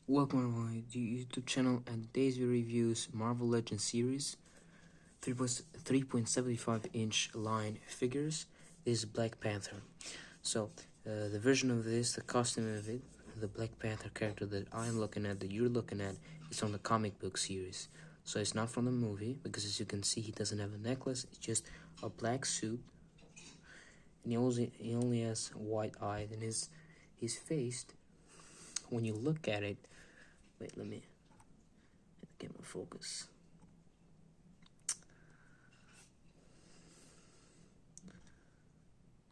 Welcome to my YouTube channel, and today's video reviews Marvel Legends series 3.75 inch line figures. This is Black Panther. So the version of this, the costume of it, the Black Panther character that I'm looking at, that you're looking at, is from the comic book series. So it's not from the movie, because as you can see, he doesn't have a necklace. It's just a black suit, and he only has white eyes, and his face, when you look at it. Wait, let me get my focus.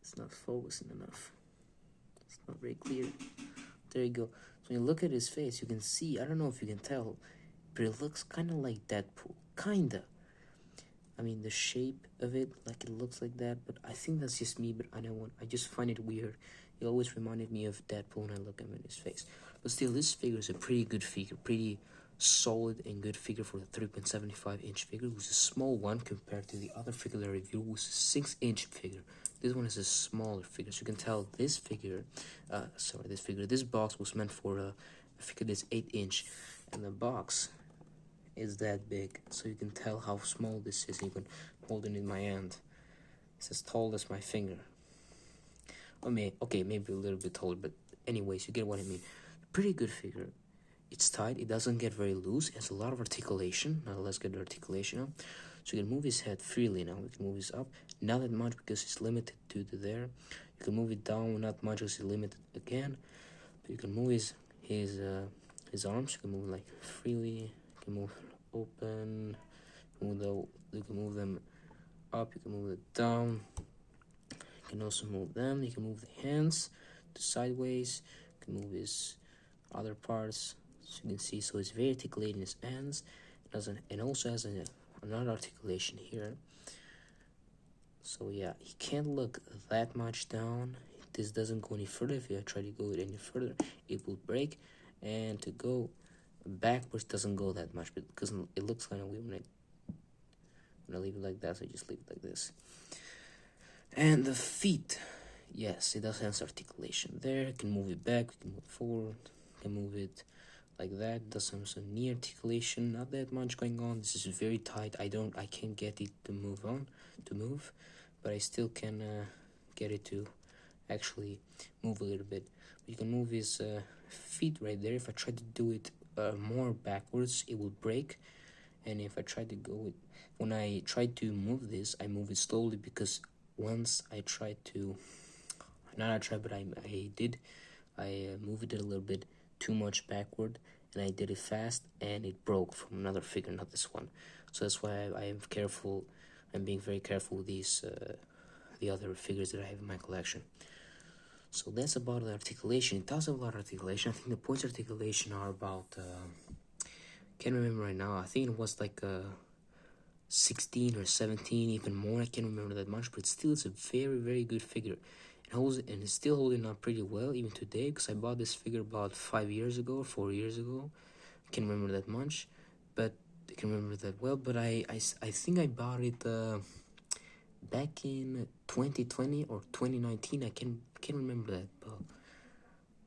It's not focusing enough. It's not very clear. There you go. So when you look at his face, you can see, I don't know if you can tell, but it looks kind of like Deadpool. Kinda. I mean, the shape of it, like it looks like that, but I think that's just me, but I just find it weird. It always reminded me of Deadpool when I look at him in his face. But still, this figure is a pretty good figure, pretty solid and good figure for the 3.75 inch figure. It was a small one compared to the other figure that I reviewed, which was a 6-inch figure. This one is a smaller figure, so you can tell this box was meant for a figure that's 8-inch, and the box is that big, so you can tell how small this is. You can hold it in my hand. It's as tall as my finger. Okay, maybe a little bit taller, but anyways, you get what I mean. Pretty good figure. It's tight. It doesn't get very loose. It has a lot of articulation. Now let's get the articulation up. So you can move his head freely now. You can move his up. Not that much because it's limited to there. You can move it down, not much because it's limited again. But you can move his arms. You can move like freely. You can move open. You can move them up. You can move it down. You can also move them. You can move the hands to sideways. You can move his other parts. So you can see, so it's very articulated in his hands. It also has another articulation here. So yeah, he can't look that much down. This doesn't go any further. If you try to go any further, it will break. And to go backwards doesn't go that much, but because it looks kind of weird when I leave it like that. So I just leave it like this. And the feet, yes, it does have articulation there. You can move it back, you can move it forward, you can move it like that. It does have some knee articulation, not that much going on. This is very tight. I can't get it to move, but I still can get it to actually move a little bit. You can move his feet right there. If I try to do it more backwards, it will break. And if I try to when I try to move this, I move it slowly, because once I tried to, I moved it a little bit too much backward, and I did it fast, and it broke from another figure, not this one. So that's why I am careful. I'm being very careful with these the other figures that I have in my collection. So that's about the articulation. It does have a lot of articulation. I think the points articulation are about can't remember right now. I think it was like 16 or 17, even more. I can't remember that much, but still, it's a very, very good figure. And it's still holding up pretty well even today, because I bought this figure about 5 years ago or 4 years ago. I can't remember that much, but I can remember that well. But I think I bought it back in 2020 or 2019. I can't remember that,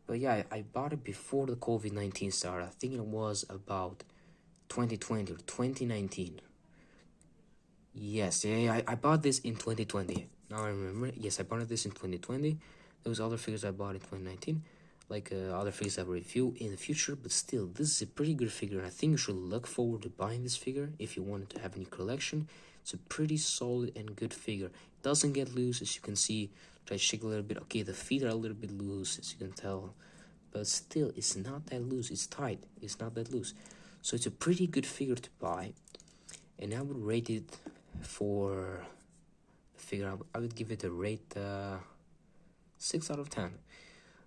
but yeah, I bought it before the COVID-19 started. I think it was about 2020 or 2019. Yes, yeah, I bought this in 2020. Now I remember. Yes, I bought this in 2020. There was other figures I bought in 2019, like other figures I will review in the future. But still, this is a pretty good figure, and I think you should look forward to buying this figure if you wanted to have any collection. It's a pretty solid and good figure. It doesn't get loose, as you can see. Try to shake a little bit. Okay, the feet are a little bit loose, as you can tell, but still, it's not that loose. It's tight. It's not that loose. So it's a pretty good figure to buy, and I would rate it for the figure. I would give it a rate 6 out of 10.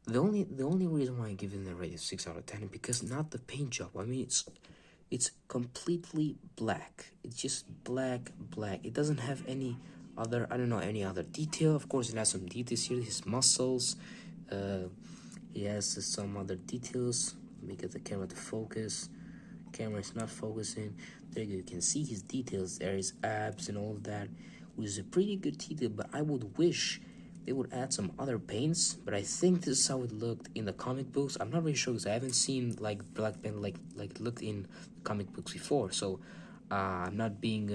The only reason why I give it a rate of 6 out of 10 is because not the paint job. I mean, it's completely black. It's just black. It doesn't have any other, any other detail. Of course, it has some details here. His muscles. He has some other details. Let me get the camera to focus. Camera is not focusing. There you can see his details there, his abs and all of that, which is a pretty good detail. But I would wish they would add some other paints, but I think this is how it looked in the comic books. I'm not really sure because I haven't seen like Black Panther like it looked in comic books before. So I'm not being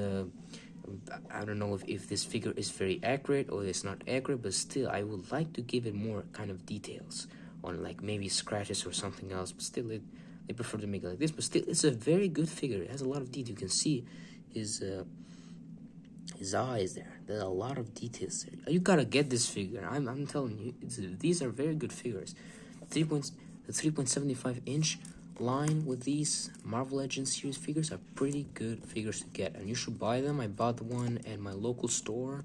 I don't know if this figure is very accurate or it's not accurate, but still I would like to give it more kind of details on like maybe scratches or something else. But still, they prefer to make it like this. But still, it's a very good figure. It has a lot of detail. You can see his eyes there. There's a lot of details there. You gotta get this figure. I'm telling you, these are very good figures. The 3.75-inch line with these Marvel Legends series figures are pretty good figures to get, and you should buy them. I bought one at my local store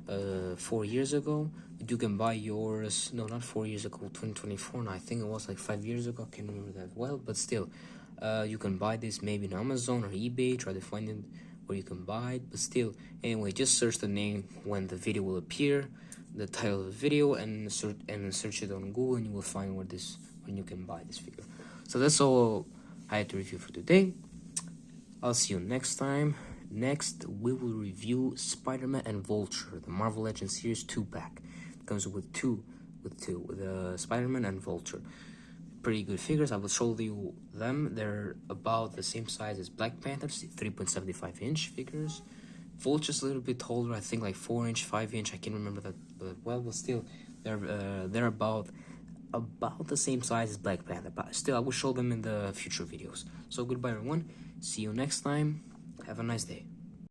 4 years ago. You can buy yours, no, not 4 years ago, 2024 now. I think it was like 5 years ago. I can't remember that well, but still, you can buy this maybe on Amazon or eBay. Try to find it where you can buy it. But still, anyway, just search the name when the video will appear, the title of the video, and search it on Google, and you will find when you can buy this figure. So that's all I had to review for today. I'll see you next time. Next, we will review Spider-Man and Vulture, the Marvel Legends series 2-pack. It comes with Spider-Man and Vulture. Pretty good figures. I will show you them. They're about the same size as Black Panther, 3.75-inch figures. Vulture's a little bit taller, I think like 4-inch, 5-inch. I can't remember that well, but still, they're about the same size as Black Panther. But still, I will show them in the future videos. So goodbye, everyone. See you next time. Have a nice day.